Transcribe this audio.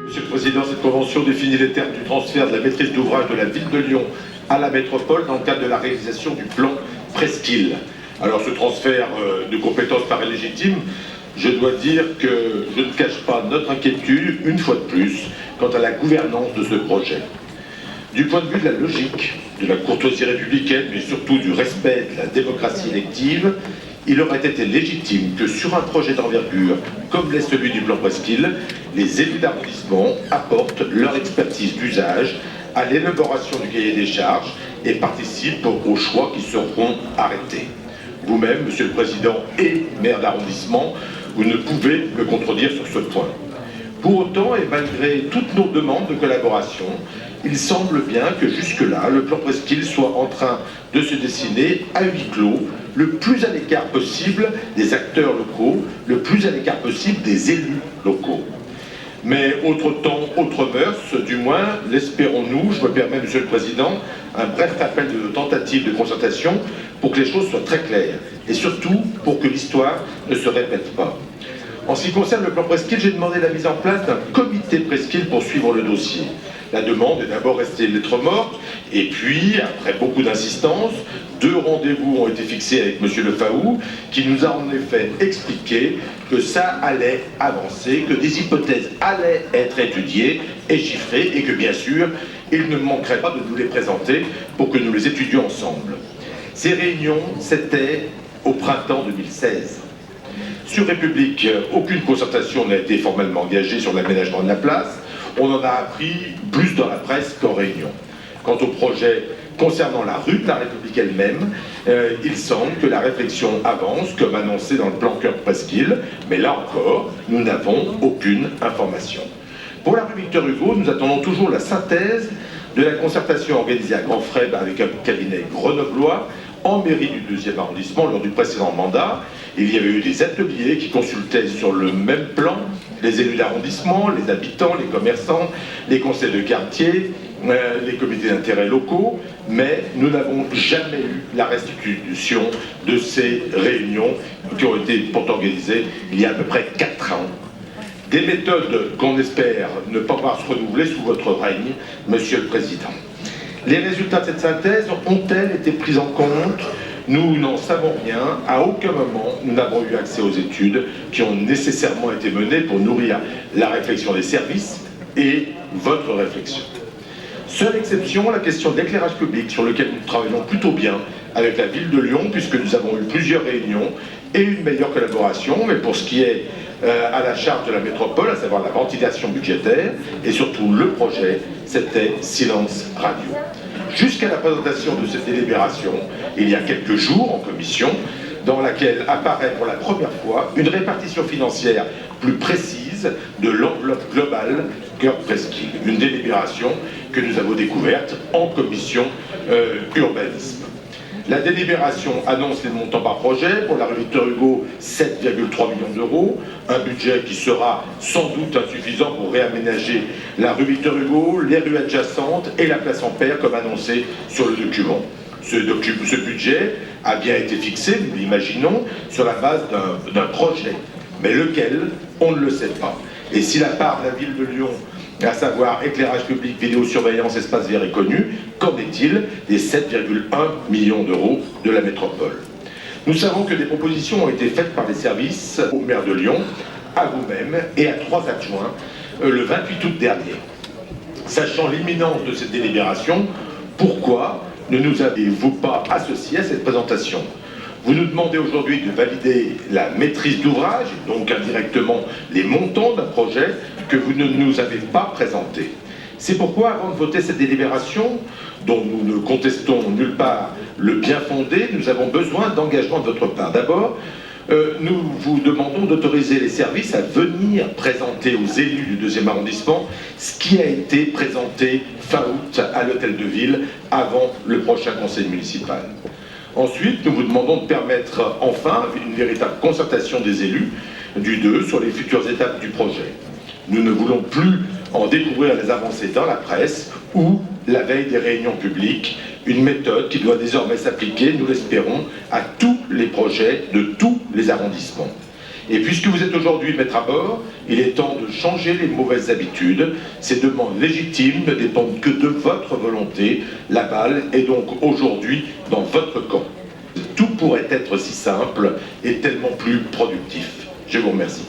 Monsieur le Président, cette convention définit les termes du transfert de la maîtrise d'ouvrage de la ville de Lyon à la métropole dans le cadre de la réalisation du plan Presqu'île. Alors ce transfert de compétences paraît légitime. Je dois dire que je ne cache pas notre inquiétude, une fois de plus, quant à la gouvernance de ce projet. Du point de vue de la logique, de la courtoisie républicaine, mais surtout du respect de la démocratie élective, il aurait été légitime que sur un projet d'envergure, comme l'est celui du plan Presqu'île, les élus d'arrondissement apportent leur expertise d'usage à l'élaboration du cahier des charges et participent aux choix qui seront arrêtés. Vous-même, Monsieur le Président et maire d'arrondissement, vous ne pouvez me contredire sur ce point. Pour autant, et malgré toutes nos demandes de collaboration, il semble bien que jusque-là, le plan Presqu'île soit en train de se dessiner à huis clos, le plus à l'écart possible des acteurs locaux, le plus à l'écart possible des élus locaux. Mais autre temps, autre mœurs, du moins, l'espérons-nous, je me permets, Monsieur le Président, un bref appel de tentative de concertation pour que les choses soient très claires et surtout pour que l'histoire ne se répète pas. En ce qui concerne le plan Presqu'île, j'ai demandé la mise en place d'un comité Presqu'île pour suivre le dossier. La demande est d'abord restée lettre morte, et puis, après beaucoup d'insistance, 2 rendez-vous ont été fixés avec M. Le Faou, qui nous a en effet expliqué que ça allait avancer, que des hypothèses allaient être étudiées et chiffrées, et que bien sûr, il ne manquerait pas de nous les présenter pour que nous les étudions ensemble. Ces réunions, c'était au printemps 2016. Sur République, aucune concertation n'a été formellement engagée sur l'aménagement de la place. On en a appris plus dans la presse qu'en réunion. Quant au projet concernant la rue de la République elle-même, il semble que la réflexion avance, comme annoncé dans le plan Cœur Presqu'île, mais là encore, nous n'avons aucune information. Pour la rue Victor Hugo, nous attendons toujours la synthèse de la concertation organisée à grands frais avec un cabinet grenoblois en mairie du 2e arrondissement lors du précédent mandat. Il y avait eu des ateliers qui consultaient sur le même plan les élus d'arrondissement, les habitants, les commerçants, les conseils de quartier, les comités d'intérêt locaux, mais nous n'avons jamais eu la restitution de ces réunions qui ont été pourtant organisées il y a à peu près 4 ans. Des méthodes qu'on espère ne pas voir se renouveler sous votre règne, Monsieur le Président. Les résultats de cette synthèse ont-elles été pris en compte? Nous n'en savons rien. À aucun moment, nous n'avons eu accès aux études qui ont nécessairement été menées pour nourrir la réflexion des services et votre réflexion. Seule exception, la question de l'éclairage public, sur lequel nous travaillons plutôt bien avec la ville de Lyon, puisque nous avons eu plusieurs réunions et une meilleure collaboration, mais pour ce qui est à la charge de la métropole, à savoir la ventilation budgétaire, et surtout le projet, c'était silence radio. Jusqu'à la présentation de cette délibération, il y a quelques jours en commission, dans laquelle apparaît pour la première fois une répartition financière plus précise de l'enveloppe globale Cœur Presqu'île. Une délibération que nous avons découverte en commission urbanisme. La délibération annonce les montants par projet. Pour la rue Victor Hugo, 7,3 millions d'euros. Un budget qui sera sans doute insuffisant pour réaménager la rue Victor Hugo, les rues adjacentes et la place Ampère, comme annoncé sur le document. Ce budget a bien été fixé, nous l'imaginons, sur la base d'un projet. Mais lequel, on ne le sait pas. Et si la part de la ville de Lyon, à savoir éclairage public, vidéosurveillance, espace vert est connue, qu'en est-il des 7,1 millions d'euros de la métropole? Nous savons que des propositions ont été faites par les services au maire de Lyon, à vous-même et à 3 adjoints le 28 août dernier. Sachant l'imminence de cette délibération, pourquoi ne nous avez-vous pas associés à cette présentation? Vous nous demandez aujourd'hui de valider la maîtrise d'ouvrage, donc indirectement les montants d'un projet que vous ne nous avez pas présenté. C'est pourquoi, avant de voter cette délibération, dont nous ne contestons nulle part le bien fondé, nous avons besoin d'engagement de votre part. D'abord, nous vous demandons d'autoriser les services à venir présenter aux élus du 2e arrondissement ce qui a été présenté fin août à l'hôtel de ville avant le prochain conseil municipal. Ensuite, nous vous demandons de permettre enfin une véritable concertation des élus du 2 sur les futures étapes du projet. Nous ne voulons plus en découvrir les avancées dans la presse ou la veille des réunions publiques, une méthode qui doit désormais s'appliquer, nous l'espérons, à tous les projets de tous les arrondissements. Et puisque vous êtes aujourd'hui maître à bord, il est temps de changer les mauvaises habitudes. Ces demandes légitimes ne dépendent que de votre volonté. La balle est donc aujourd'hui dans votre camp. Tout pourrait être si simple et tellement plus productif. Je vous remercie.